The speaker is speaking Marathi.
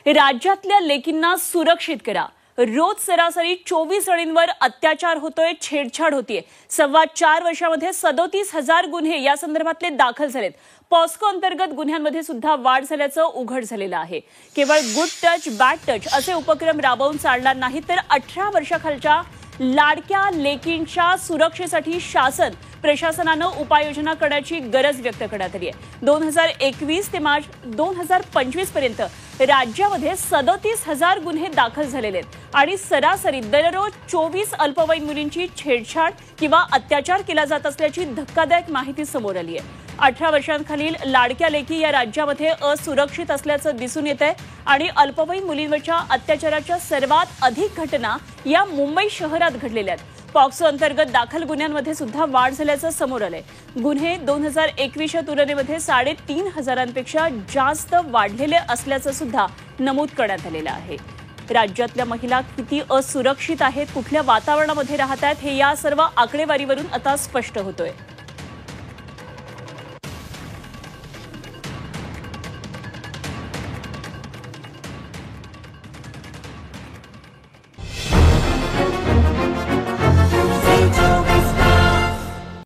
राज्यातल्या लेकींना सुरक्षित करा। रोज सरासरी 24 जणींवर अत्याचार होतोय, छेडछाड होतीये। 4.25 वर्षामध्ये 37,000 गुन्हे या संदर्भातले दाखल झालेत। पॉस्को अंतर्गत गुन्ह्यांमध्ये सुद्धा वाढ झाल्याचं उघड झालेलं आहे। केवळ गुड टच बॅड टच असे उपक्रम राबवून चालणार नाही, तर 18 वर्षाखालच्या लाडक्या लेकींच्या सुरक्षेसाठी प्रशासनानं उपाययोजना करण्याची गरज व्यक्त करण्यात आली आहे। 2021 ते मार्च 2025 पर्यंत राज्यामध्ये 37,000 गुन्हे दाखल झालेले आहेत आणि सरासरी दररोज 24 अल्पवयीन मुलींची छेडछाड किंवा अत्याचार केला जात असल्याची धक्कादायक माहिती समोर आली आहे। 18 वर्षांखालील लाडक्या लेकी या राज्यामध्ये असुरक्षित असल्याचं दिसून येत आहे आणि अल्पवयीन मुलींवरच्या अत्याचाराच्या सर्वात अधिक घटना या मुंबई शहरात घडलेल्या आहेत। पॉक्सो अंतर्गत दाखल गुन्ह्यांमध्ये सुद्धा वाढ झाल्याचं समोर आलंय। गुन्हे 2021च्या तुलनेमध्ये 3,500पेक्षा जास्त वाढलेले असल्याचं सुद्धा नमूद करण्यात आलेलं आहे। राज्यातल्या महिला किती असुरक्षित आहेत, कुठल्या वातावरणामध्ये राहत आहेत, हे या सर्व आकडेवारीवरून आता स्पष्ट होतोय।